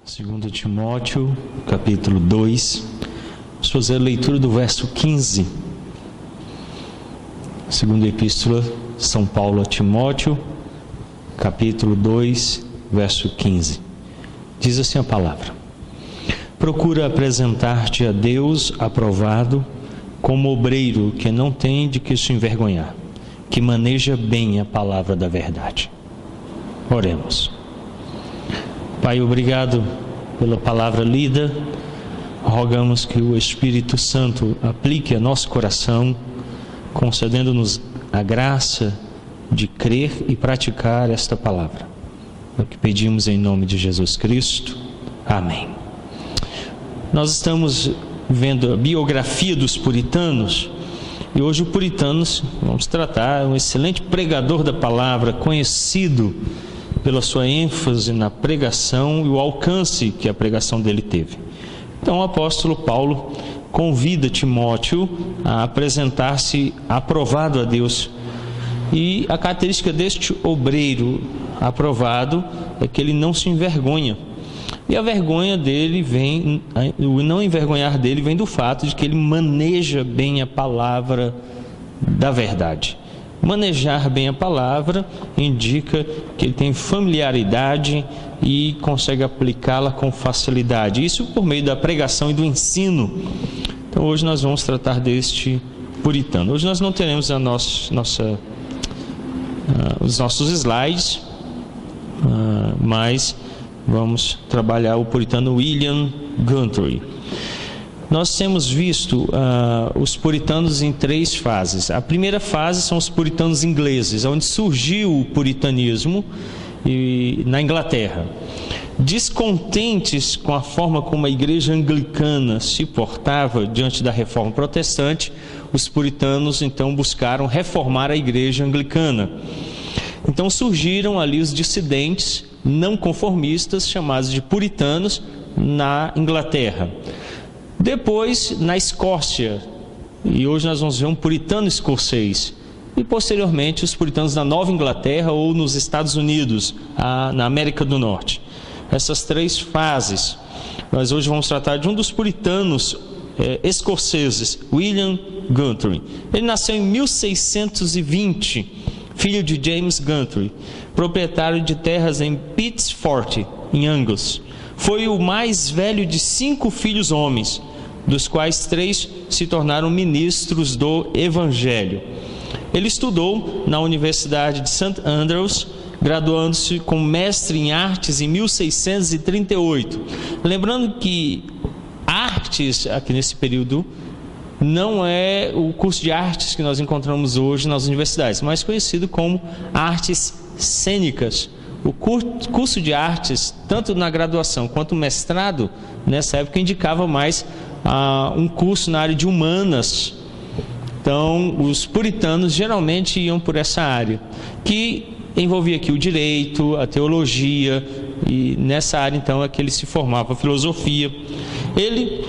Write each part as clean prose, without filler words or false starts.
2 Timóteo, capítulo 2, vamos fazer a leitura do verso 15. Segunda Epístola de São Paulo a Timóteo, capítulo 2, verso 15. Diz assim a palavra: procura apresentar-te a Deus aprovado, como obreiro que não tem de que se envergonhar, que maneja bem a palavra da verdade. Oremos. Pai, obrigado pela palavra lida. Rogamos que o Espírito Santo aplique a nosso coração, concedendo-nos a graça de crer e praticar esta palavra. É o que pedimos em nome de Jesus Cristo. Amém. Nós estamos vendo a biografia dos puritanos, e hoje o puritanos, vamos tratar, um excelente pregador da palavra, conhecido pela sua ênfase na pregação e o alcance que a pregação dele teve. Então o apóstolo Paulo convida Timóteo a apresentar-se aprovado a Deus. E a característica deste obreiro aprovado é que ele não se envergonha. E a vergonha dele vem, o não envergonhar dele vem do fato de que ele maneja bem a palavra da verdade. Manejar bem a palavra indica que ele tem familiaridade e consegue aplicá-la com facilidade. Isso por meio da pregação e do ensino. Então hoje nós vamos tratar deste puritano. Hoje nós não teremos os nossos slides, mas vamos trabalhar o puritano William Guthrie. Nós temos visto os puritanos em três fases. A primeira fase são os puritanos ingleses, onde surgiu o puritanismo na Inglaterra. Descontentes com a forma como a igreja anglicana se portava diante da reforma protestante, os puritanos então buscaram reformar a igreja anglicana. Então surgiram ali os dissidentes não conformistas, chamados de puritanos, na Inglaterra. Depois, na Escócia, e hoje nós vamos ver um puritano escocês. E posteriormente, os puritanos na Nova Inglaterra ou nos Estados Unidos, na América do Norte. Essas três fases. Nós hoje vamos tratar de um dos puritanos escoceses, William Guthrie. Ele nasceu em 1620, filho de James Guthrie, proprietário de terras em Pittsford, em Angus. Foi o mais velho de 5 filhos homens, dos quais 3 se tornaram ministros do Evangelho. Ele estudou na Universidade de St. Andrews, graduando-se como mestre em artes em 1638. Lembrando que artes, aqui nesse período, não é o curso de artes que nós encontramos hoje nas universidades, mas conhecido como artes cênicas. O curso de artes, tanto na graduação quanto no mestrado, nessa época indicava mais um curso na área de humanas. Então, os puritanos geralmente iam por essa área, que envolvia aqui o direito, a teologia, e nessa área então é que ele se formava, a filosofia. Ele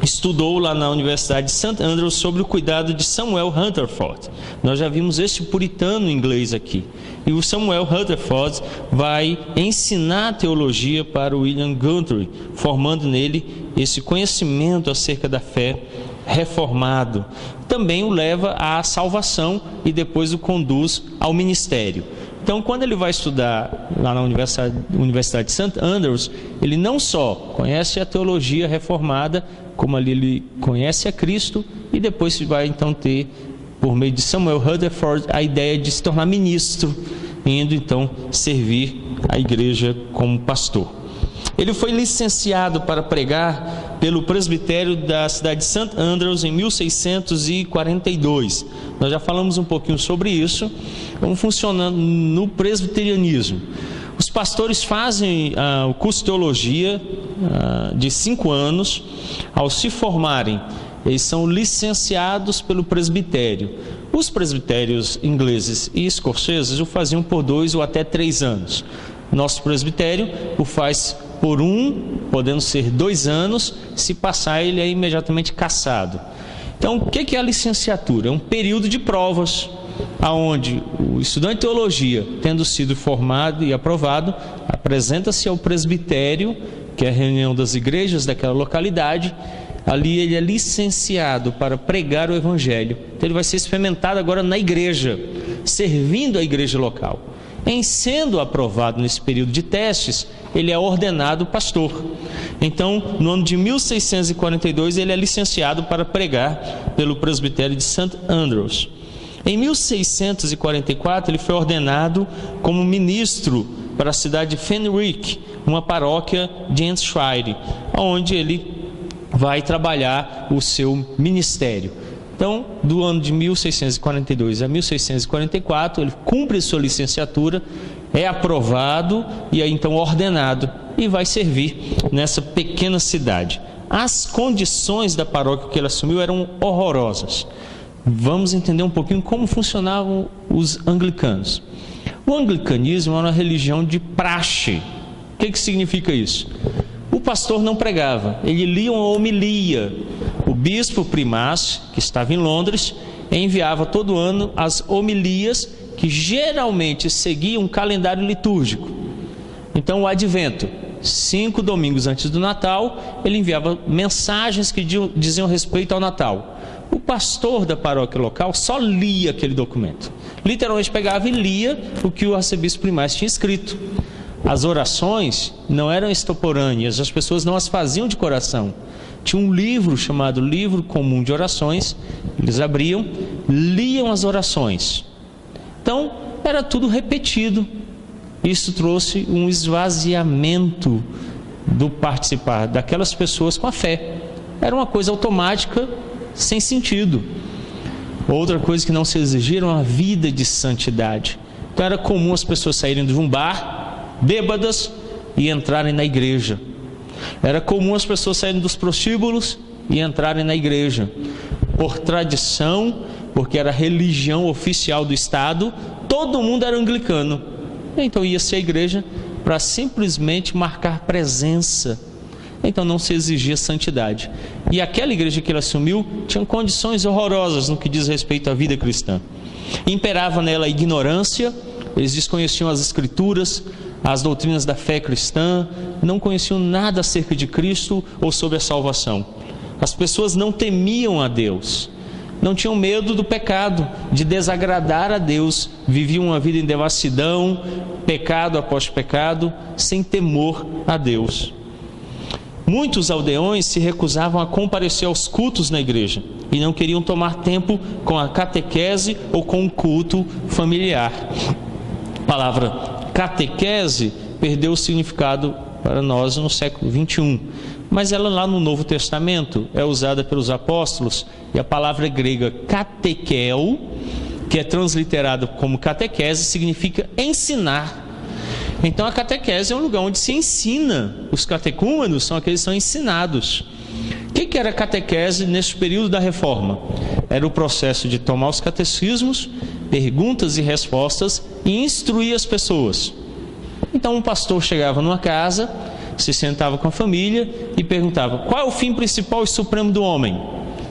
estudou lá na Universidade de St. Andrews sobre o cuidado de Samuel Rutherford. Nós já vimos este puritano inglês aqui. E o Samuel Rutherford vai ensinar a teologia para o William Guthrie, formando nele esse conhecimento acerca da fé reformado. Também o leva à salvação e depois o conduz ao ministério. Então, quando ele vai estudar lá na Universidade de St. Andrews, ele não só conhece a teologia reformada, como ali ele conhece a Cristo, e depois vai então ter, por meio de Samuel Rutherford, a ideia de se tornar ministro, indo então servir a igreja como pastor. Ele foi licenciado para pregar pelo presbitério da cidade de St. Andrews em 1642. Nós já falamos um pouquinho sobre isso, como funcionando no presbiterianismo. Os pastores fazem o curso de teologia de 5 anos. Ao se formarem, eles são licenciados pelo presbitério. Os presbitérios ingleses e escoceses o faziam por 2 ou até 3 anos. Nosso presbitério o faz por 1, podendo ser 2 anos. Se passar, ele é imediatamente cassado. Então, o que é a licenciatura? É um período de provas, aonde o estudante de teologia, tendo sido formado e aprovado, apresenta-se ao presbitério que é a reunião das igrejas daquela localidade. Ali ele é licenciado para pregar o Evangelho. Então ele vai ser experimentado agora na igreja, servindo a igreja local. Em sendo aprovado nesse período de testes, ele é ordenado pastor. Então, no ano de 1642, ele é licenciado para pregar pelo presbitério de St. Andrews. Em 1644, ele foi ordenado como ministro para a cidade de Fenwick, uma paróquia de Ayrshire, onde ele vai trabalhar o seu ministério. Então, do ano de 1642 a 1644, ele cumpre sua licenciatura, é aprovado e é então ordenado e vai servir nessa pequena cidade. As condições da paróquia que ele assumiu eram horrorosas. Vamos entender um pouquinho como funcionavam os anglicanos. O anglicanismo é uma religião de praxe. O que significa isso? O pastor não pregava, ele lia uma homilia. O bispo primácio, que estava em Londres, enviava todo ano as homilias que geralmente seguiam um calendário litúrgico. Então, o advento, 5 domingos antes do Natal, ele enviava mensagens que diziam respeito ao Natal. O pastor da paróquia local só lia aquele documento. Literalmente pegava e lia o que o arcebispo primário tinha escrito. As orações não eram extemporâneas, as pessoas não as faziam de coração. Tinha um livro chamado Livro Comum de Orações, eles abriam, liam as orações. Então, era tudo repetido. Isso trouxe um esvaziamento do participar daquelas pessoas com a fé. Era uma coisa automática, sem sentido. Outra coisa que não se exigia era uma vida de santidade. Então, era comum as pessoas saírem de um bar bêbadas e entrarem na igreja. Era comum as pessoas saírem dos prostíbulos e entrarem na igreja. Por tradição, porque era a religião oficial do Estado, todo mundo era anglicano. Então ia-se à igreja para simplesmente marcar presença. Então não se exigia santidade. E aquela igreja que ele assumiu tinha condições horrorosas no que diz respeito à vida cristã. Imperava nela a ignorância, eles desconheciam as escrituras, as doutrinas da fé cristã, não conheciam nada acerca de Cristo ou sobre a salvação. As pessoas não temiam a Deus, não tinham medo do pecado, de desagradar a Deus, viviam uma vida em devassidão, pecado após pecado, sem temor a Deus. Muitos aldeões se recusavam a comparecer aos cultos na igreja e não queriam tomar tempo com a catequese ou com o culto familiar. A palavra catequese perdeu o significado para nós no século 21, mas ela lá no Novo Testamento é usada pelos apóstolos, e a palavra grega catequeo, que é transliterada como catequese, significa ensinar. Então a catequese é um lugar onde se ensina. Os catecúmenos são aqueles que são ensinados. O que era catequese nesse período da Reforma? Era o processo de tomar os catecismos, perguntas e respostas, e instruir as pessoas. Então um pastor chegava numa casa, se sentava com a família e perguntava: qual é o fim principal e supremo do homem?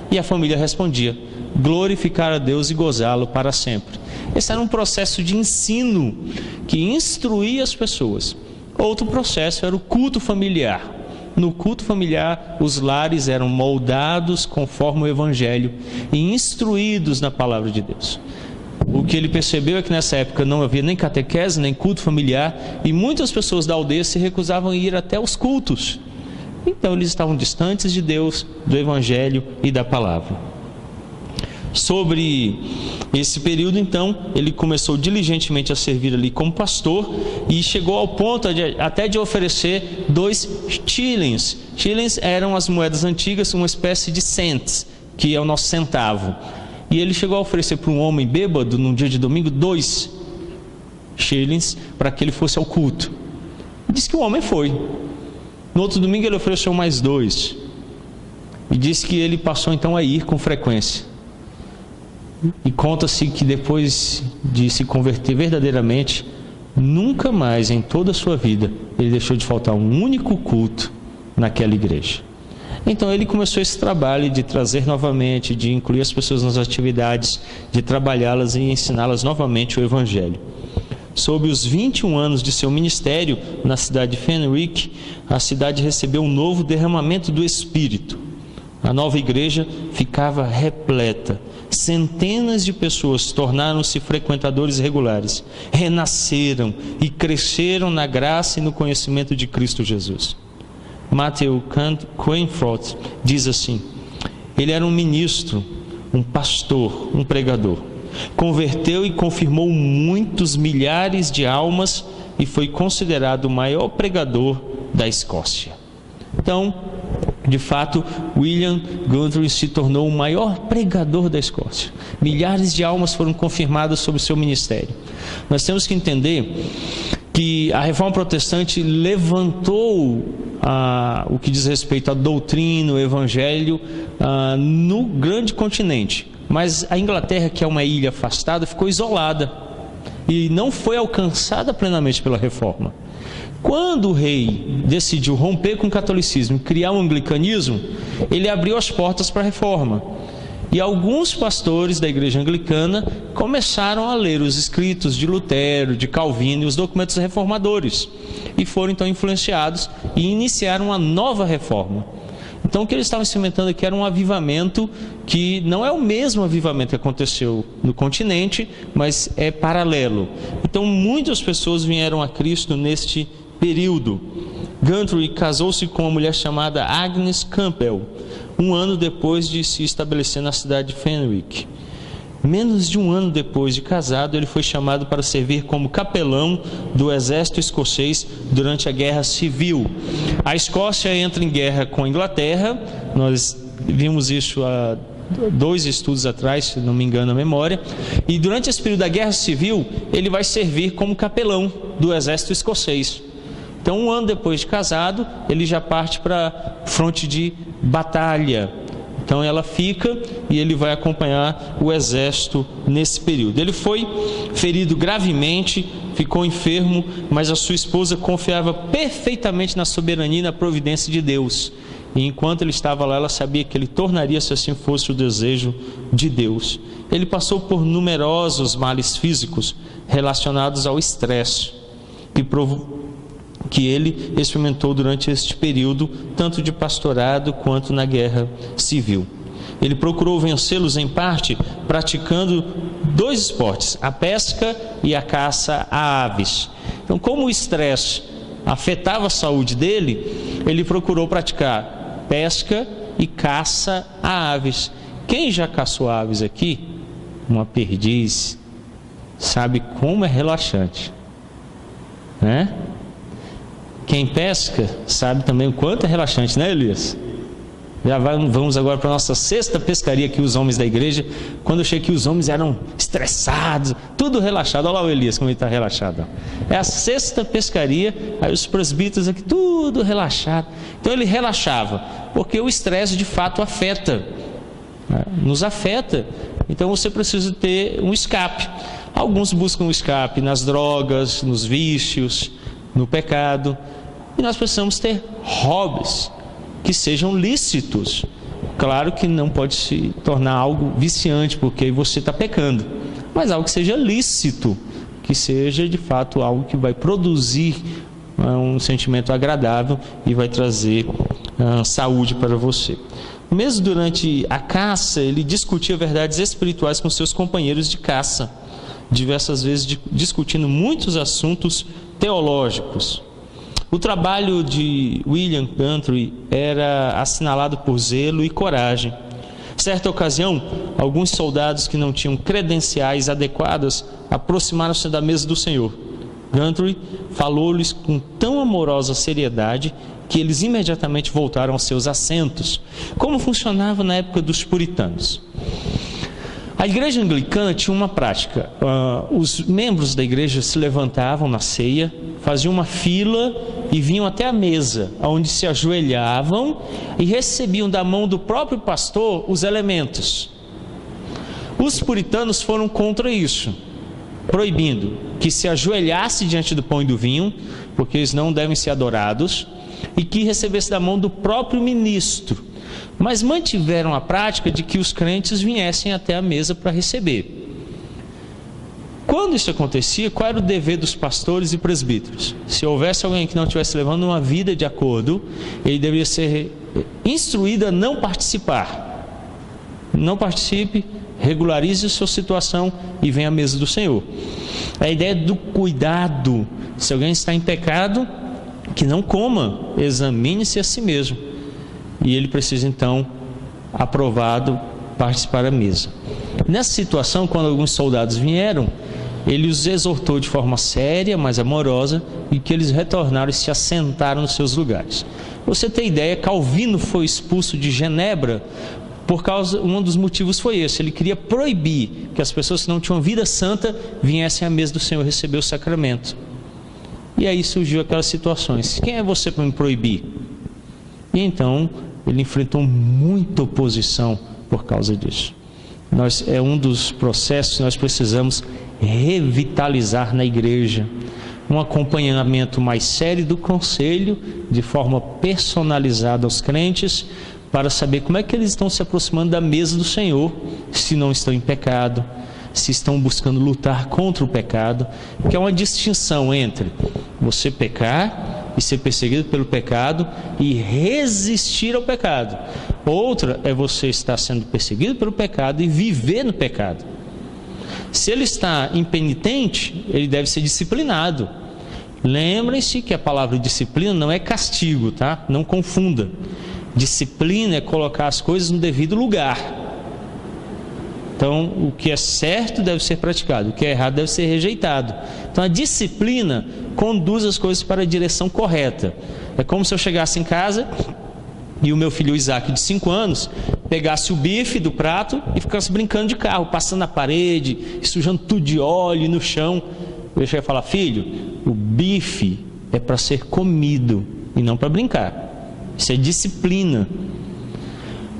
E a família respondia: glorificar a Deus e gozá-lo para sempre. Esse era um processo de ensino que instruía as pessoas. Outro processo era o culto familiar. No culto familiar, os lares eram moldados conforme o Evangelho e instruídos na palavra de Deus. O que ele percebeu é que nessa época não havia nem catequese, nem culto familiar, e muitas pessoas da aldeia se recusavam a ir até os cultos. Então eles estavam distantes de Deus, do Evangelho e da palavra. Sobre esse período, então, ele começou diligentemente a servir ali como pastor e chegou ao ponto até de oferecer 2 shillings. Shillings eram as moedas antigas, uma espécie de cents, que é o nosso centavo. E ele chegou a oferecer para um homem bêbado, num dia de domingo, 2 shillings para que ele fosse ao culto. Diz que o homem foi. No outro domingo ele ofereceu mais 2. E disse que ele passou então a ir com frequência. E conta-se que depois de se converter verdadeiramente, nunca mais em toda a sua vida ele deixou de faltar um único culto naquela igreja. Então ele começou esse trabalho de trazer novamente, de incluir as pessoas nas atividades, de trabalhá-las e ensiná-las novamente o Evangelho. Sob os 21 anos de seu ministério na cidade de Fenwick, a cidade recebeu um novo derramamento do Espírito. A nova igreja ficava repleta. Centenas de pessoas tornaram-se frequentadores regulares, renasceram e cresceram na graça e no conhecimento de Cristo Jesus. Matthew Quenfrot diz assim: ele era um ministro, um pastor, um pregador. Converteu e confirmou muitos milhares de almas e foi considerado o maior pregador da Escócia. Então, de fato, William Guthrie se tornou o maior pregador da Escócia. Milhares de almas foram confirmadas sob o seu ministério. Nós temos que entender que a Reforma Protestante levantou o que diz respeito à doutrina, o Evangelho, no grande continente. Mas a Inglaterra, que é uma ilha afastada, ficou isolada e não foi alcançada plenamente pela Reforma. Quando o rei decidiu romper com o catolicismo e criar um anglicanismo, ele abriu as portas para a Reforma. E alguns pastores da igreja anglicana começaram a ler os escritos de Lutero, de Calvino e os documentos reformadores. E foram então influenciados e iniciaram uma nova reforma. Então o que eles estavam experimentando aqui era um avivamento que não é o mesmo avivamento que aconteceu no continente, mas é paralelo. Então muitas pessoas vieram a Cristo neste período. Guthrie casou-se com uma mulher chamada Agnes Campbell, um ano depois de se estabelecer na cidade de Fenwick. Menos de um ano depois de casado, ele foi chamado para servir como capelão do exército escocês durante a Guerra Civil. A Escócia entra em guerra com a Inglaterra, nós vimos isso há 2 estudos atrás, se não me engano a memória, e durante esse período da Guerra Civil, ele vai servir como capelão do exército escocês. Então, um ano depois de casado, ele já parte para a fronte de batalha. Então ela fica e ele vai acompanhar o exército nesse período. Ele foi ferido gravemente, ficou enfermo, mas a sua esposa confiava perfeitamente na soberania e na providência de Deus. E enquanto ele estava lá, ela sabia que ele tornaria, se assim fosse o desejo de Deus. Ele passou por numerosos males físicos relacionados ao estresse, que ele experimentou durante este período, tanto de pastorado quanto na guerra civil. Ele procurou vencê-los em parte praticando 2 esportes, a pesca e a caça a aves. Então, como o estresse afetava a saúde dele, ele procurou praticar pesca e caça a aves. Quem já caçou aves aqui? Uma perdiz, sabe como é relaxante, né? Quem pesca sabe também o quanto é relaxante, né, Elias? Vamos agora para a nossa 6ª pescaria aqui, os homens da igreja. Quando eu cheguei aqui, os homens eram estressados, tudo relaxado. Olha lá o Elias, como ele está relaxado. É a 6ª pescaria, aí os presbíteros aqui, tudo relaxado. Então ele relaxava, porque o estresse de fato afeta, nos afeta. Então você precisa ter um escape. Alguns buscam um escape nas drogas, nos vícios, no pecado. E nós precisamos ter hobbies que sejam lícitos. Claro que não pode se tornar algo viciante, porque aí você está pecando, mas algo que seja lícito, que seja de fato algo que vai produzir um sentimento agradável e vai trazer saúde para você. Mesmo durante a caça, ele discutia verdades espirituais com seus companheiros de caça, diversas vezes discutindo muitos assuntos teológicos. O trabalho de William Guthrie era assinalado por zelo e coragem. Certa ocasião, alguns soldados que não tinham credenciais adequadas aproximaram-se da mesa do Senhor. Guthrie falou-lhes com tão amorosa seriedade que eles imediatamente voltaram aos seus assentos, como funcionava na época dos puritanos. A igreja anglicana tinha uma prática. Os membros da igreja se levantavam na ceia, faziam uma fila e vinham até a mesa, onde se ajoelhavam e recebiam da mão do próprio pastor os elementos. Os puritanos foram contra isso, proibindo que se ajoelhasse diante do pão e do vinho, porque eles não devem ser adorados, e que recebesse da mão do próprio ministro. Mas mantiveram a prática de que os crentes viessem até a mesa para receber. quando isso acontecia, qual era o dever dos pastores e presbíteros? Se houvesse alguém que não estivesse levando uma vida de acordo, ele deveria ser instruído a não participar. Não participe, regularize a sua situação e venha à mesa do Senhor. A ideia do cuidado. Se alguém está em pecado, que não coma, examine-se a si mesmo. E ele precisa então, aprovado, participar da mesa. Nessa situação, quando alguns soldados vieram, ele os exortou de forma séria, mas amorosa, e que eles retornaram e se assentaram nos seus lugares. Você tem ideia, Calvino foi expulso de Genebra por causa, um dos motivos foi esse, ele queria proibir que as pessoas que não tinham vida santa viessem à mesa do Senhor receber o sacramento. E aí surgiu aquelas situações, quem é você para me proibir? E então ele enfrentou muita oposição por causa disso. É um dos processos que nós precisamos revitalizar na igreja, um acompanhamento mais sério do conselho, de forma personalizada aos crentes, para saber como é que eles estão se aproximando da mesa do Senhor, se não estão em pecado, se estão buscando lutar contra o pecado, que é uma distinção entre você pecar e ser perseguido pelo pecado e resistir ao pecado. Outra é você estar sendo perseguido pelo pecado e viver no pecado. Se ele está impenitente, ele deve ser disciplinado. Lembrem-se que a palavra disciplina não é castigo, tá? Não confunda. Disciplina é colocar as coisas no devido lugar. Então, o que é certo deve ser praticado, o que é errado deve ser rejeitado. Então, a disciplina conduz as coisas para a direção correta. É como se eu chegasse em casa e o meu filho Isaac, de 5 anos, pegasse o bife do prato e ficasse brincando de carro, passando na parede, sujando tudo de óleo no chão. Eu cheguei a falar: filho, o bife é para ser comido e não para brincar. Isso é disciplina.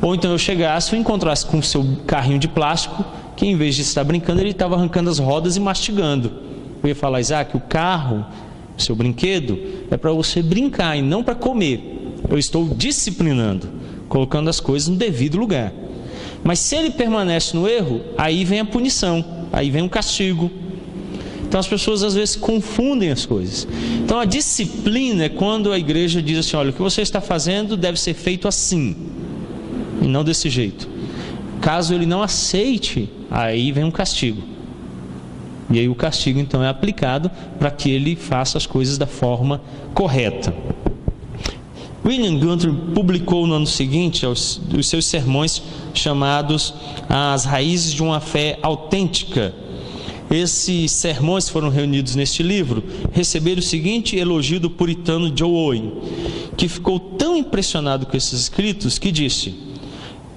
Ou então eu chegasse e encontrasse com o seu carrinho de plástico, que em vez de estar brincando, ele estava arrancando as rodas e mastigando. Eu ia falar: Isaac, o carro, o seu brinquedo, é para você brincar e não para comer. Eu estou disciplinando, colocando as coisas no devido lugar. Mas se ele permanece no erro, aí vem a punição, aí vem o castigo. Então as pessoas às vezes confundem as coisas. Então a disciplina é quando a igreja diz assim: olha, o que você está fazendo deve ser feito assim, e não desse jeito. Caso ele não aceite, aí vem um castigo. E aí o castigo então é aplicado para que ele faça as coisas da forma correta. William Gunther publicou no ano seguinte os seus sermões chamados As Raízes de uma Fé Autêntica. Esses sermões foram reunidos neste livro, receberam o seguinte elogio do puritano Joe Owen, que ficou tão impressionado com esses escritos que disse: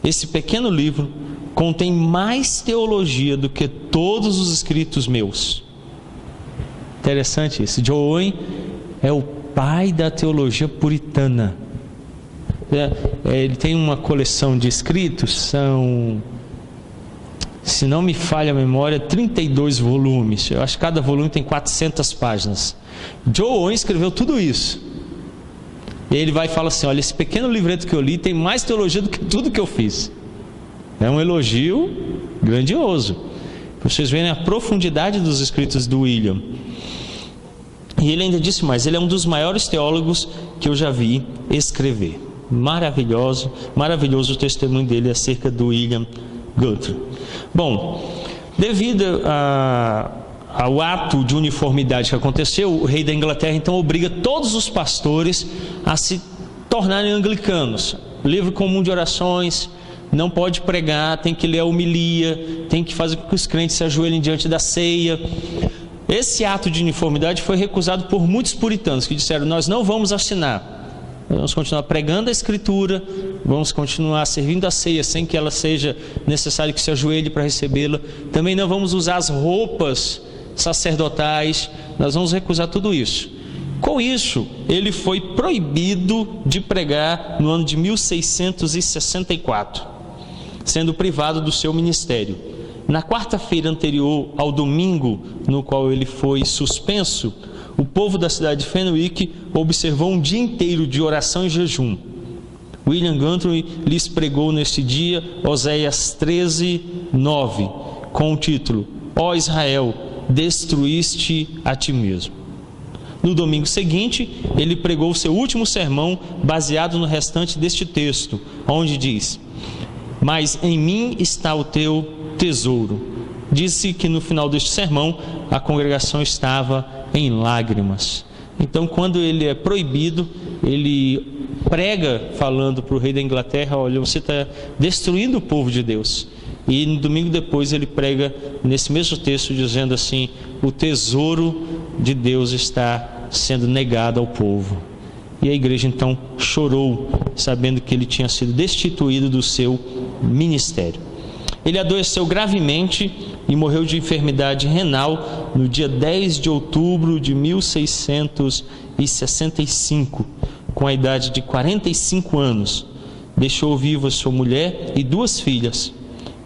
esse pequeno livro contém mais teologia do que todos os escritos meus. Interessante isso. Joe Owen é o pai da teologia puritana. Ele tem uma coleção de escritos, são, se não me falha a memória, 32 volumes. Eu acho que cada volume tem 400 páginas. Joe Owen escreveu tudo isso. E ele vai e fala assim: olha, esse pequeno livreto que eu li tem mais teologia do que tudo que eu fiz. É um elogio grandioso. Vocês verem a profundidade dos escritos do William. E ele ainda disse mais: ele é um dos maiores teólogos que eu já vi escrever. Maravilhoso o testemunho dele acerca do William Gunther. Bom, devido ao ato de uniformidade que aconteceu, o rei da Inglaterra então obriga todos os pastores a se tornarem anglicanos. Livro comum de orações, não pode pregar, tem que ler a homilia, tem que fazer com que os crentes se ajoelhem diante da ceia. Esse ato de uniformidade foi recusado por muitos puritanos que disseram: nós não vamos assinar, vamos continuar pregando a Escritura, vamos continuar servindo a ceia sem que ela seja necessário que se ajoelhe para recebê-la, também não vamos usar as roupas sacerdotais, nós vamos recusar tudo isso. Com isso, ele foi proibido de pregar no ano de 1664, sendo privado do seu ministério. Na quarta-feira anterior ao domingo no qual ele foi suspenso, o povo da cidade de Fenwick observou um dia inteiro de oração e jejum. William Gunther lhes pregou neste dia Oséias 13:9, com o título: Ó Israel, destruíste a ti mesmo. No domingo seguinte, ele pregou o seu último sermão baseado no restante deste texto, onde diz: mas em mim está o teu tesouro. Disse que no final deste sermão a congregação estava em lágrimas. Então, quando ele é proibido, ele prega falando para o rei da Inglaterra: olha, você está destruindo o povo de Deus. E no domingo depois ele prega nesse mesmo texto dizendo assim: o tesouro de Deus está sendo negado ao povo. E a igreja então chorou, sabendo que ele tinha sido destituído do seu ministério. Ele adoeceu gravemente e morreu de enfermidade renal no dia 10 de outubro de 1665, com a idade de 45 anos. Deixou viva sua mulher e 2 filhas,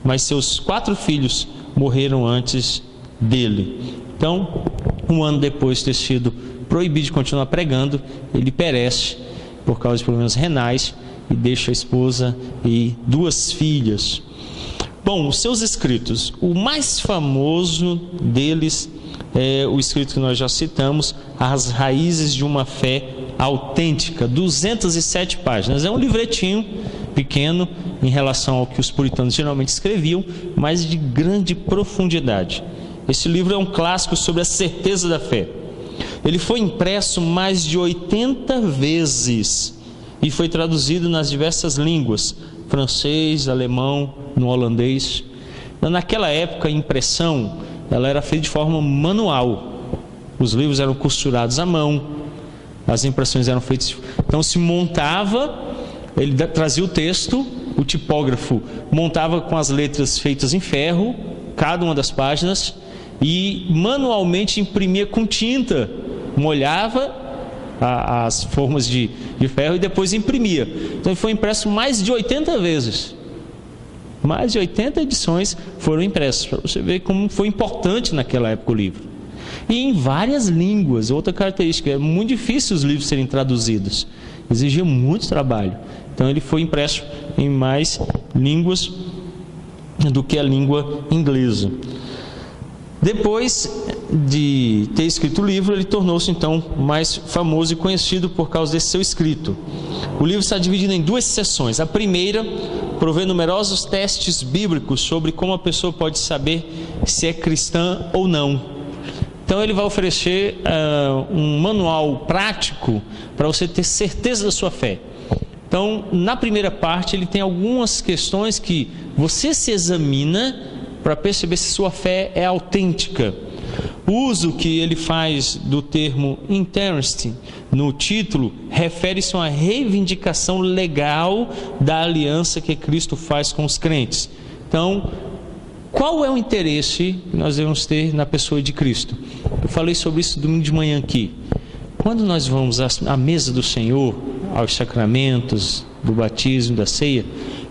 mas seus 4 filhos morreram antes dele. Então, um ano depois de ter sido proibido de continuar pregando, ele perece por causa de problemas renais e deixa a esposa e 2 filhas. Bom, os seus escritos, o mais famoso deles é o escrito que nós já citamos, As Raízes de uma Fé Autêntica, 207 páginas. É um livretinho pequeno em relação ao que os puritanos geralmente escreviam, mas de grande profundidade. Esse livro é um clássico sobre a certeza da fé. Ele foi impresso mais de 80 vezes e foi traduzido nas diversas línguas: francês, alemão, no holandês. Naquela época, a impressão ela era feita de forma manual. Os livros eram costurados à mão, as impressões eram feitas. Então se montava, ele trazia o texto, o tipógrafo montava com as letras feitas em ferro, cada uma das páginas, e manualmente imprimia com tinta, molhava as formas de ferro e depois imprimia. Então foi impresso mais de 80 vezes. Mais de 80 edições foram impressas, para você ver como foi importante naquela época o livro. E em várias línguas. Outra característica, é muito difícil os livros serem traduzidos, exigia muito trabalho. Então ele foi impresso em mais línguas do que a língua inglesa. Depois de ter escrito o livro, ele tornou-se então mais famoso e conhecido por causa desse seu escrito. O livro está dividido em 2 seções. A primeira provê numerosos testes bíblicos sobre como a pessoa pode saber se é cristã ou não. Então ele vai oferecer um manual prático para você ter certeza da sua fé. Então, na primeira parte, ele tem algumas questões que você se examina para perceber se sua fé é autêntica. O uso que ele faz do termo interest no título refere-se a uma reivindicação legal da aliança que Cristo faz com os crentes. Então, qual é o interesse que nós devemos ter na pessoa de Cristo? Eu falei sobre isso domingo de manhã aqui. Quando nós vamos à mesa do Senhor, aos sacramentos do batismo, da ceia,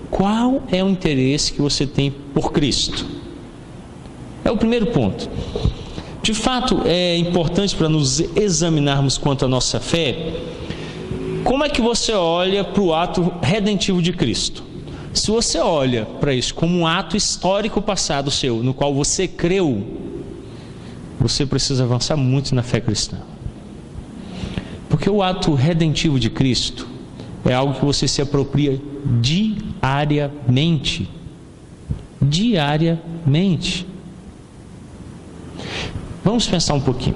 qual é o interesse que você tem por Cristo? É o primeiro ponto. De fato, é importante para nos examinarmos quanto à nossa fé, como é que você olha para o ato redentivo de Cristo? Se você olha para isso como um ato histórico passado seu, no qual você creu, você precisa avançar muito na fé cristã. Porque o ato redentivo de Cristo é algo que você se apropria diariamente. Diariamente. Vamos pensar um pouquinho.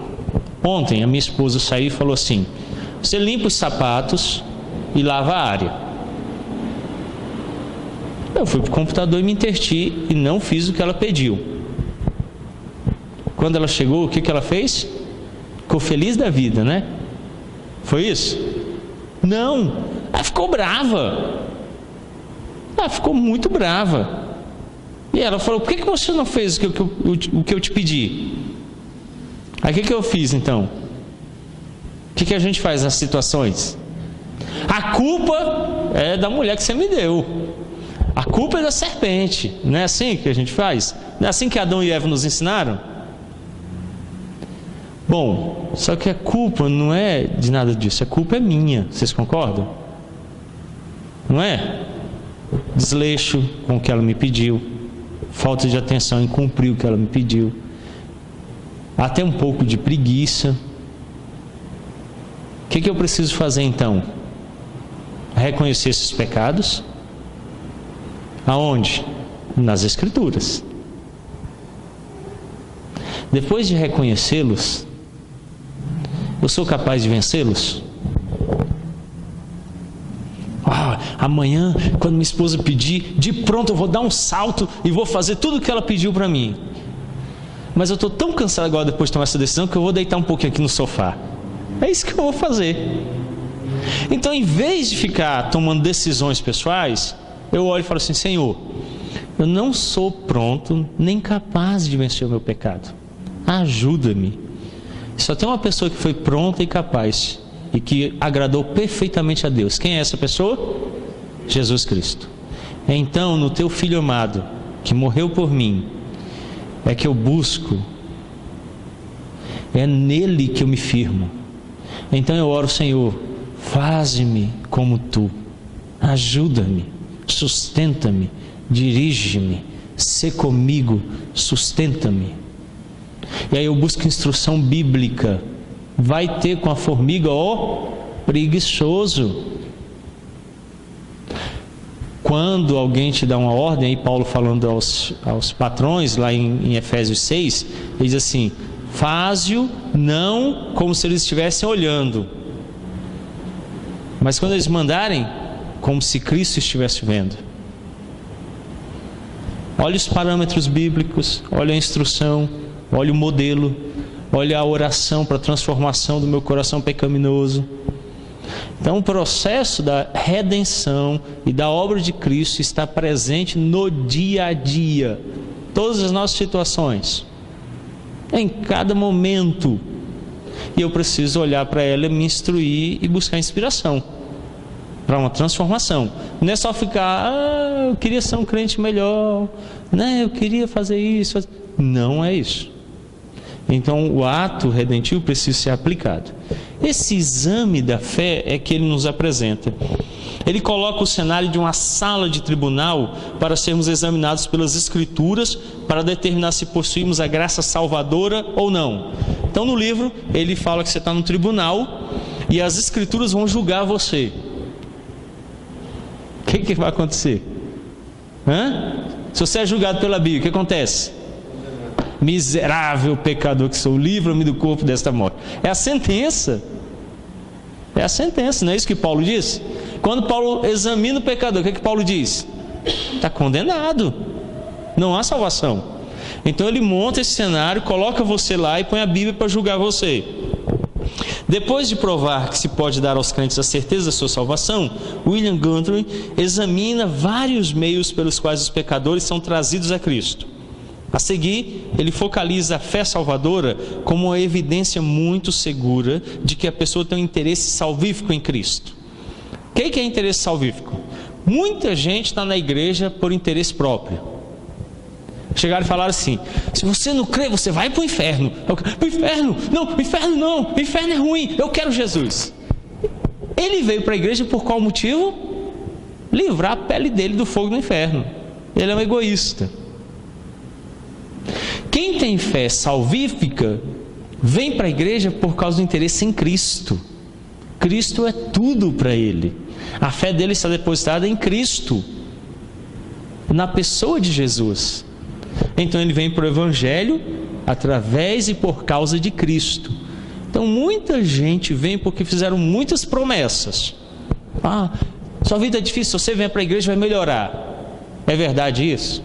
Ontem a minha esposa saiu e falou assim: você limpa os sapatos e lava a área. Eu fui para o computador e me interti e não fiz o que ela pediu. Quando ela chegou, o que ela fez? Ficou feliz da vida, né? Foi isso? Não, ela ficou brava. Ela ficou muito brava. E ela falou: por que você não fez o que eu te pedi? Aí o que eu fiz então? O que a gente faz nas situações? A culpa é da mulher que você me deu. A culpa é da serpente. Não é assim que a gente faz? Não é assim que Adão e Eva nos ensinaram? Bom, só que a culpa não é de nada disso. A culpa é minha. Vocês concordam? Não é? Desleixo com o que ela me pediu, falta de atenção em cumprir o que ela me pediu. até um pouco de preguiça. O que eu preciso fazer então? Reconhecer esses pecados. Aonde? Nas Escrituras. Depois de reconhecê-los, eu sou capaz de vencê-los? Amanhã, quando minha esposa pedir, de pronto eu vou dar um salto e vou fazer tudo o que ela pediu para mim. Mas eu estou tão cansado agora depois de tomar essa decisão que eu vou deitar um pouquinho aqui no sofá. É isso que eu vou fazer. Então, em vez de ficar tomando decisões pessoais, eu olho e falo assim: Senhor, eu não sou pronto nem capaz de vencer o meu pecado. Ajuda-me. Só tem uma pessoa que foi pronta e capaz e que agradou perfeitamente a Deus. Quem é essa pessoa? Jesus Cristo. Então, no teu Filho amado, que morreu por mim, é que eu busco, é nele que eu me firmo. Então eu oro: Senhor, faze-me como tu, ajuda-me, sustenta-me, dirige-me, sê comigo, sustenta-me. E aí eu busco instrução bíblica. Vai ter com a formiga o preguiçoso. Quando alguém te dá uma ordem, aí Paulo falando aos patrões, lá em Efésios 6, ele diz assim: faze-o não como se eles estivessem olhando, mas quando eles mandarem, como se Cristo estivesse vendo. Olha os parâmetros bíblicos, olha a instrução, olha o modelo, olha a oração para a transformação do meu coração pecaminoso. Então, o processo da redenção e da obra de Cristo está presente no dia a dia, todas as nossas situações, em cada momento. E eu preciso olhar para ela, me instruir e buscar inspiração para uma transformação. Não é só ficar: eu queria ser um crente melhor, né? Eu queria fazer isso. Não é isso. Então, o ato redentivo precisa ser aplicado. Esse exame da fé é que ele nos apresenta. Ele coloca o cenário de uma sala de tribunal para sermos examinados pelas Escrituras para determinar se possuímos a graça salvadora ou não. Então, no livro, ele fala que você está no tribunal e as Escrituras vão julgar você. O que vai acontecer? Se você é julgado pela Bíblia, o que acontece? Miserável pecador que sou, livra-me do corpo desta morte. É a sentença. É a sentença, não é isso que Paulo diz? Quando Paulo examina o pecador, o que Paulo diz? Está condenado. Não há salvação. Então ele monta esse cenário, coloca você lá e põe a Bíblia para julgar você. Depois de provar que se pode dar aos crentes a certeza da sua salvação, William Guthrie examina vários meios pelos quais os pecadores são trazidos a Cristo. A seguir, ele focaliza a fé salvadora como uma evidência muito segura de que a pessoa tem um interesse salvífico em Cristo. O que é interesse salvífico? Muita gente está na igreja por interesse próprio. Chegaram e falaram assim: se você não crê, você vai para o inferno. Para o inferno? Não, o inferno não, o inferno é ruim, eu quero Jesus. Ele veio para a igreja por qual motivo? Livrar a pele dele do fogo do inferno. Ele é um egoísta. Quem tem fé salvífica vem para a igreja por causa do interesse em Cristo. Cristo é tudo para ele. A fé dele está depositada em Cristo, na pessoa de Jesus. Então ele vem para o Evangelho através e por causa de Cristo. Então muita gente vem porque fizeram muitas promessas. Sua vida é difícil, se você vier para a igreja vai melhorar. É verdade isso?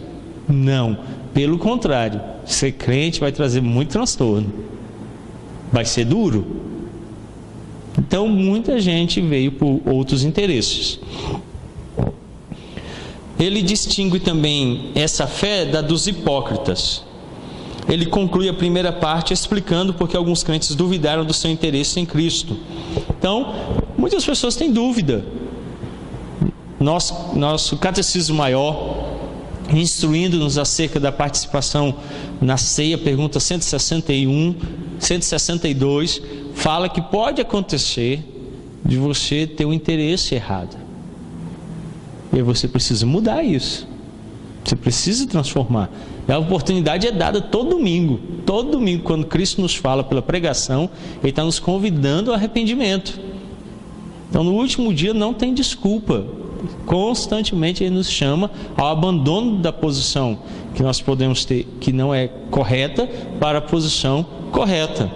Não. Pelo contrário, ser crente vai trazer muito transtorno. Vai ser duro. Então muita gente veio por outros interesses. Ele distingue também essa fé da dos hipócritas. Ele conclui a primeira parte explicando porque alguns crentes duvidaram do seu interesse em Cristo. Então, muitas pessoas têm dúvida. Nosso catecismo maior, instruindo-nos acerca da participação na ceia, pergunta 161, 162, fala que pode acontecer de você ter um interesse errado. E aí você precisa mudar isso. Você precisa transformar. E a oportunidade é dada todo domingo. Todo domingo, quando Cristo nos fala pela pregação, Ele está nos convidando ao arrependimento. Então, no último dia não tem desculpa. Constantemente Ele nos chama ao abandono da posição que nós podemos ter, que não é correta, para a posição correta.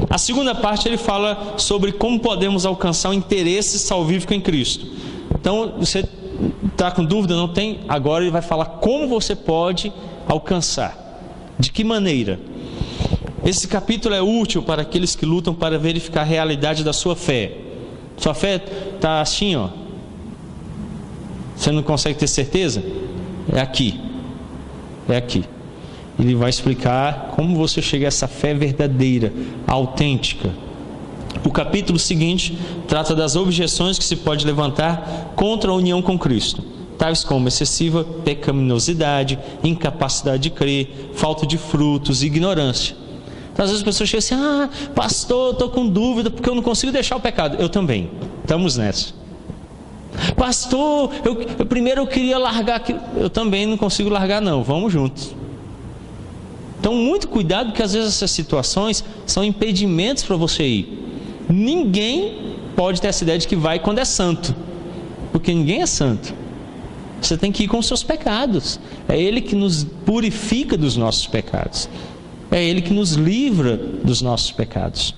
A segunda parte ele fala sobre como podemos alcançar o interesse salvífico em Cristo. Então, você está com dúvida? Não tem? Agora ele vai falar como você pode alcançar. De que maneira? Esse capítulo é útil para aqueles que lutam para verificar a realidade da sua fé. Sua fé está assim, ó. Você não consegue ter certeza? É aqui. É aqui. Ele vai explicar como você chega a essa fé verdadeira, autêntica. O capítulo seguinte trata das objeções que se pode levantar contra a união com Cristo, tais como excessiva pecaminosidade, incapacidade de crer, falta de frutos e ignorância. Então, às vezes as pessoas chegam assim: pastor, eu estou com dúvida porque eu não consigo deixar o pecado. Eu também, estamos nessa. Pastor, primeiro eu queria largar aquilo. Eu também não consigo largar não, vamos juntos. Então, muito cuidado, porque às vezes essas situações são impedimentos para você ir. Ninguém pode ter essa ideia de que vai quando é santo, porque ninguém é santo. Você tem que ir com os seus pecados. É Ele que nos purifica dos nossos pecados. É Ele que nos livra dos nossos pecados.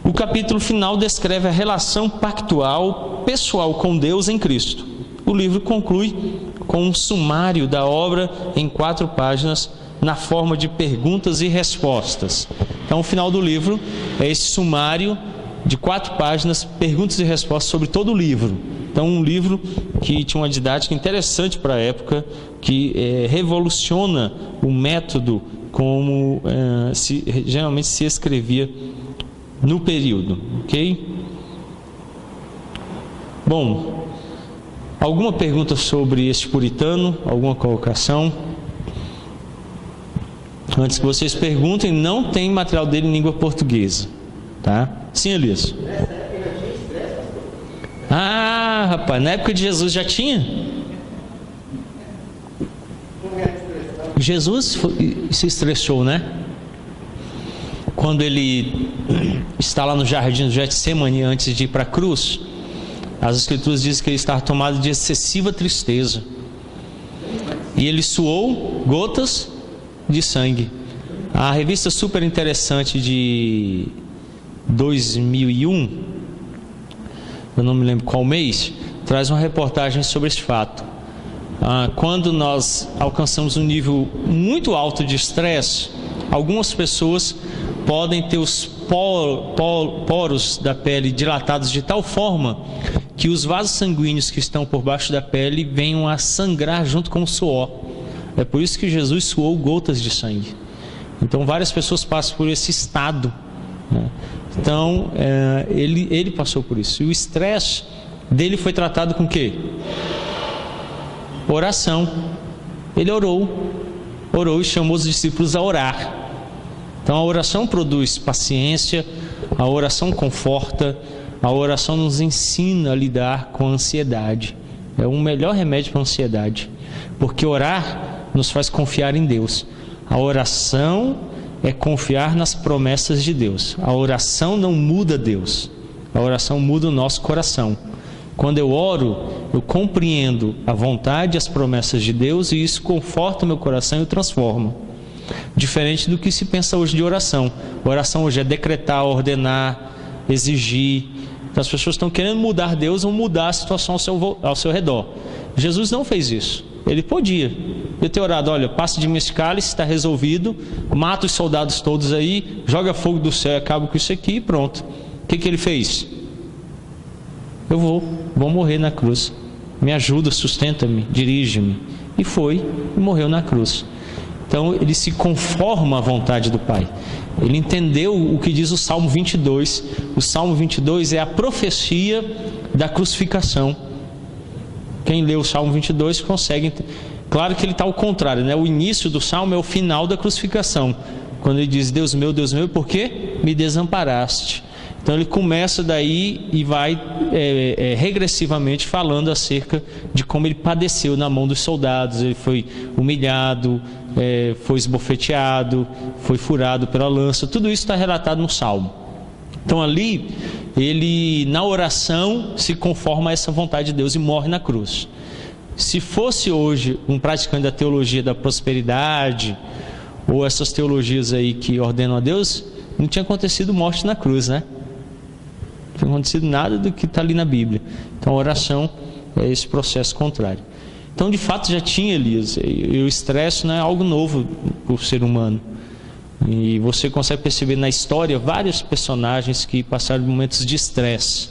O capítulo final descreve a relação pactual, pessoal com Deus em Cristo. O livro conclui com um sumário da obra em 4 páginas, na forma de perguntas e respostas. Então, o final do livro é esse sumário de 4 páginas, perguntas e respostas sobre todo o livro. Então, um livro que tinha uma didática interessante para a época, que revoluciona o método como geralmente se escrevia no período, ok? Bom, alguma pergunta sobre este puritano? Alguma colocação? Antes que vocês perguntem, não tem material dele em língua portuguesa, tá? Sim, Elias? Rapaz, na época de Jesus já tinha? Jesus se estressou, né? Quando ele está lá no jardim do Getsemane, antes de ir para a cruz, as escrituras dizem que ele estava tomado de excessiva tristeza. E ele suou gotas de sangue. A revista super interessante de 2001, eu não me lembro qual mês, traz uma reportagem sobre esse fato. Quando nós alcançamos um nível muito alto de estresse, algumas pessoas podem ter os poros da pele dilatados de tal forma que os vasos sanguíneos que estão por baixo da pele venham a sangrar junto com o suor. É por isso que Jesus suou gotas de sangue. Então, várias pessoas passam por esse estado, né? Então, ele passou por isso. E o estresse dele foi tratado com o quê? Oração. Ele orou e chamou os discípulos a orar. Então, a oração produz paciência, a oração conforta, a oração nos ensina a lidar com a ansiedade. É o melhor remédio para a ansiedade, porque orar nos faz confiar em Deus. A oração é confiar nas promessas de Deus. A oração não muda Deus. A oração muda o nosso coração. Quando eu oro, eu compreendo a vontade e as promessas de Deus, e isso conforta o meu coração e o transforma. Diferente do que se pensa hoje de oração. A oração hoje é decretar, ordenar, exigir. Então, as pessoas estão querendo mudar Deus ou mudar a situação ao seu redor. Jesus não fez isso. Ele podia ter orado: olha, passe de mim esse cálice, está resolvido, mata os soldados todos aí, joga fogo do céu, acaba com isso aqui e pronto. O que ele fez? Eu vou morrer na cruz. Me ajuda, sustenta-me, dirige-me. E foi, e morreu na cruz. Então, ele se conforma à vontade do Pai. Ele entendeu o que diz o Salmo 22. O Salmo 22 é a profecia da crucificação. Quem lê o Salmo 22 consegue... Claro que ele está ao contrário, né? O início do Salmo é o final da crucificação. Quando ele diz: Deus meu, por que me desamparaste? Então ele começa daí e vai regressivamente falando acerca de como ele padeceu na mão dos soldados. Ele foi humilhado, foi esbofeteado, foi furado pela lança. Tudo isso está relatado no Salmo. Então ali, ele na oração se conforma a essa vontade de Deus e morre na cruz. Se fosse hoje um praticante da teologia da prosperidade, ou essas teologias aí que ordenam a Deus, não tinha acontecido morte na cruz, né? Não tinha acontecido nada do que está ali na Bíblia. Então a oração é esse processo contrário. Então de fato já tinha, Elias, e o estresse não é algo novo para o ser humano. E você consegue perceber na história vários personagens que passaram por momentos de estresse.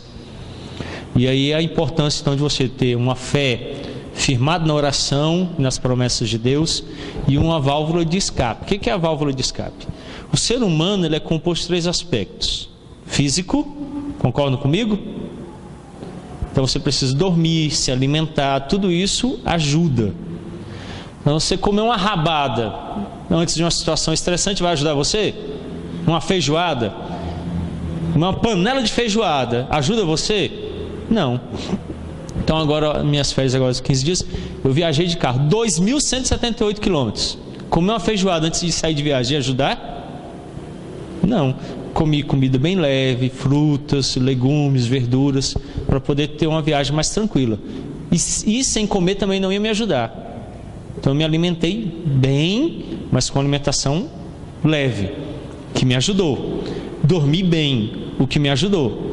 E aí a importância então de você ter uma fé firmada na oração, nas promessas de Deus, e uma válvula de escape. O que é a válvula de escape? O ser humano ele é composto de 3 aspectos. Físico, concordam comigo? Então você precisa dormir, se alimentar, tudo isso ajuda. Então você comer uma rabada antes de uma situação estressante vai ajudar você? Uma feijoada? Uma panela de feijoada ajuda você? Não. Então agora, minhas férias agora de 15 dias, eu viajei de carro 2.178 quilômetros. Comer uma feijoada antes de sair de viagem ia ajudar? Não. Comi comida bem leve, frutas, legumes, verduras, para poder ter uma viagem mais tranquila. E sem comer também não ia me ajudar. Então eu me alimentei bem, mas com alimentação leve, que me ajudou. Dormi bem, o que me ajudou.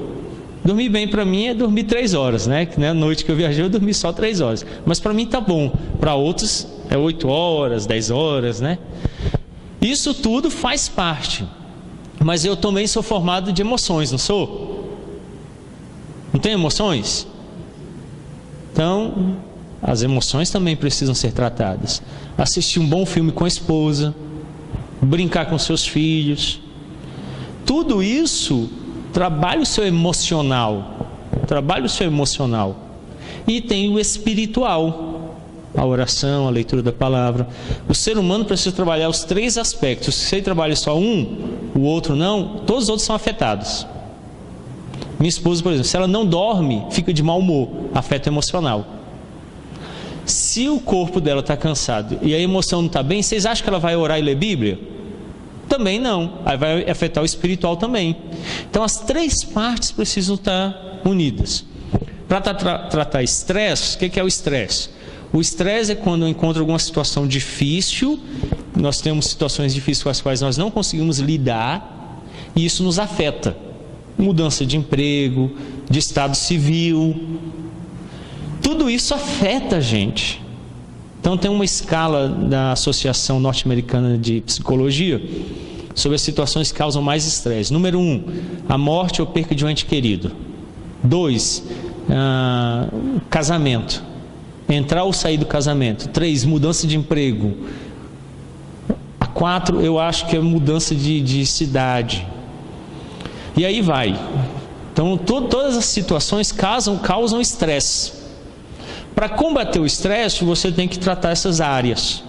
Dormir bem para mim é dormir 3 horas, né? Que na noite que eu viajei eu dormi só 3 horas. Mas para mim tá bom. Para outros é 8 horas, 10 horas, né? Isso tudo faz parte. Mas eu também sou formado de emoções, não sou? Não tem emoções? Então, as emoções também precisam ser tratadas. Assistir um bom filme com a esposa, brincar com seus filhos. Tudo isso trabalha o seu emocional. Trabalha o seu emocional. E tem o espiritual. A oração, a leitura da palavra. O ser humano precisa trabalhar os 3 aspectos. Se ele trabalha só um, o outro não, todos os outros são afetados. Minha esposa, por exemplo, se ela não dorme, fica de mau humor, afeta emocional. Se o corpo dela está cansado e a emoção não está bem, vocês acham que ela vai orar e ler Bíblia? Também não. Aí vai afetar o espiritual também. Então as 3 partes precisam estar unidas. Para tratar estresse, o que é o estresse? O estresse é quando eu encontro alguma situação difícil, nós temos situações difíceis com as quais nós não conseguimos lidar, e isso nos afeta. Mudança de emprego, de estado civil, tudo isso afeta a gente. Então tem uma escala da Associação Norte-Americana de Psicologia sobre as situações que causam mais estresse. Número 1, a morte ou perca de um ente querido. 2, casamento. Entrar ou sair do casamento. 3, mudança de emprego. 4, eu acho que é mudança de cidade. E aí vai. Então todas as situações causam estresse. Para combater o estresse, você tem que tratar essas áreas.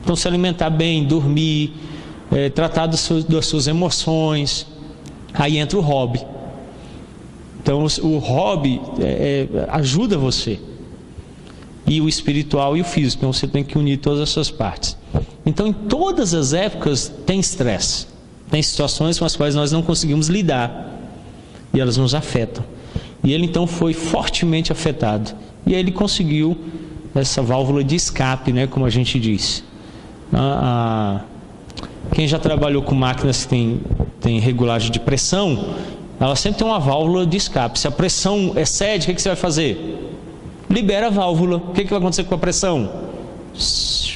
Então se alimentar bem, dormir, tratar das suas emoções. Aí entra o hobby. Então o hobby ajuda você. E o espiritual e o físico. Então você tem que unir todas essas partes. Então em todas as épocas tem estresse. Tem situações com as quais nós não conseguimos lidar. E elas nos afetam. E ele então foi fortemente afetado. E aí ele conseguiu essa válvula de escape, né, como a gente disse. Quem já trabalhou com máquinas que tem regulagem de pressão, ela sempre tem uma válvula de escape. Se a pressão excede, o que você vai fazer? Libera a válvula. O que vai acontecer com a pressão?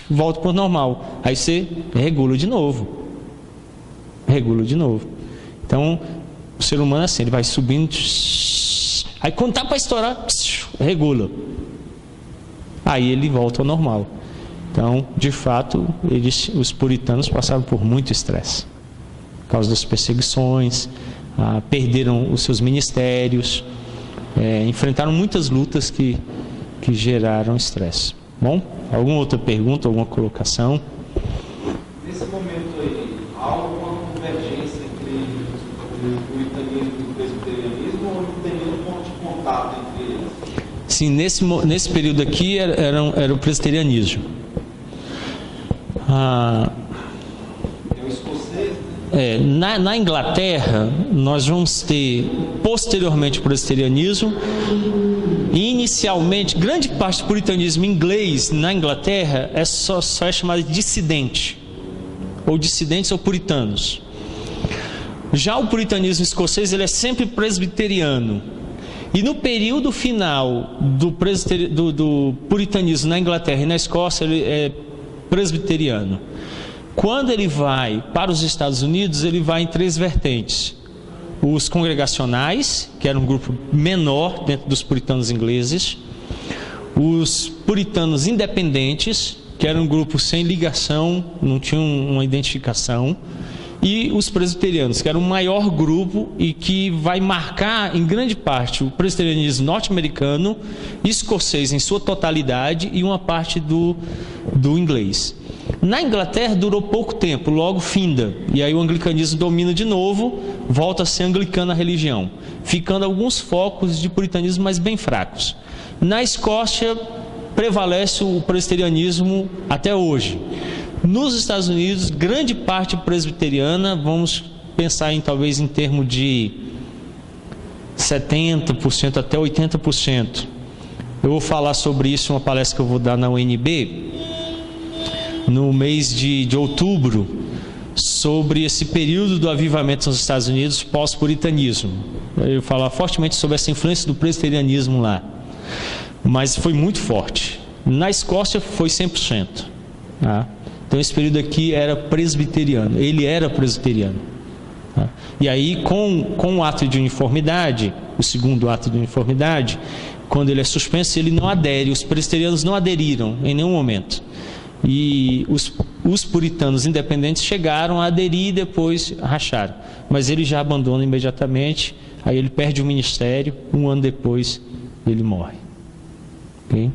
Volta para o normal. Aí você regula de novo. Regula de novo. Então, o ser humano é assim, ele vai subindo. Aí quando está para estourar, regula. Aí ele volta ao normal. Então, de fato, os puritanos passaram por muito estresse. Por causa das perseguições, perderam os seus ministérios, enfrentaram muitas lutas que geraram estresse. Bom, alguma outra pergunta, alguma colocação? Nesse momento aí, há alguma convergência entre o puritanismo Sim, nesse período aqui era o presbiterianismo. Na Inglaterra, nós vamos ter posteriormente o presbiterianismo. Inicialmente, grande parte do puritanismo inglês na Inglaterra só é chamado de dissidente, ou dissidentes ou puritanos. Já o puritanismo escocês, ele é sempre presbiteriano. E no período final do puritanismo na Inglaterra e na Escócia, ele é presbiteriano. Quando ele vai para os Estados Unidos, ele vai em 3 vertentes: os congregacionais, que era um grupo menor dentro dos puritanos ingleses; os puritanos independentes, que era um grupo sem ligação, não tinha uma identificação; e os presbiterianos, que era um maior grupo e que vai marcar em grande parte o presbiterianismo norte-americano, escocês em sua totalidade e uma parte do inglês. Na Inglaterra durou pouco tempo, logo finda, e aí o anglicanismo domina de novo, volta a ser anglicana a religião, ficando alguns focos de puritanismo, mas bem fracos. Na Escócia prevalece o presbiterianismo até hoje. Nos Estados Unidos, grande parte presbiteriana, vamos pensar talvez em termos de 70% até 80%. Eu vou falar sobre isso em uma palestra que eu vou dar na UNB, no mês de outubro, sobre esse período do avivamento nos Estados Unidos pós-puritanismo. Eu vou falar fortemente sobre essa influência do presbiterianismo lá, mas foi muito forte. Na Escócia foi 100%, tá? Então esse período aqui era presbiteriano, ele era presbiteriano, tá? E aí com o ato de uniformidade, o segundo ato de uniformidade, quando ele é suspenso, ele não adere, os presbiterianos não aderiram em nenhum momento. E os puritanos independentes chegaram a aderir e depois racharam. Mas ele já abandona imediatamente, aí ele perde o ministério, 1 ano depois ele morre. Ok?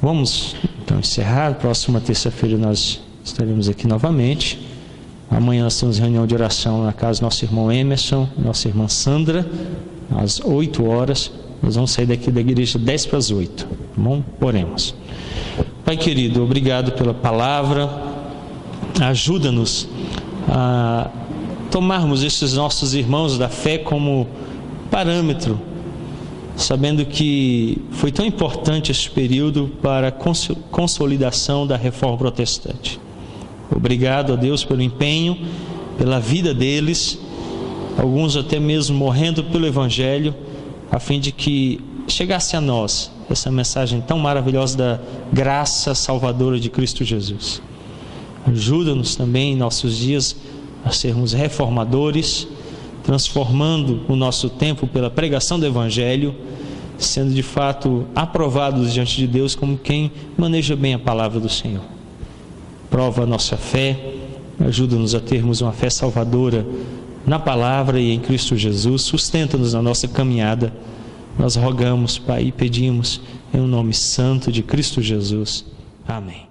Vamos então encerrar. Próxima terça-feira nós estaremos aqui novamente. Amanhã nós temos reunião de oração na casa do nosso irmão Emerson, nossa irmã Sandra, às 8 horas. Nós vamos sair daqui da igreja 10 para as 8. Tá bom? Oremos. Pai querido, obrigado pela palavra. Ajuda-nos a tomarmos esses nossos irmãos da fé como parâmetro, sabendo que foi tão importante esse período para a consolidação da reforma protestante. Obrigado a Deus pelo empenho, pela vida deles, alguns até mesmo morrendo pelo Evangelho, a fim de que chegasse a nós essa mensagem tão maravilhosa da graça salvadora de Cristo Jesus. Ajuda-nos também em nossos dias a sermos reformadores, transformando o nosso tempo pela pregação do Evangelho, sendo de fato aprovados diante de Deus como quem maneja bem a palavra do Senhor. Prova a nossa fé, ajuda-nos a termos uma fé salvadora na palavra e em Cristo Jesus, sustenta-nos na nossa caminhada. Nós rogamos, Pai, e pedimos em nome santo de Cristo Jesus. Amém.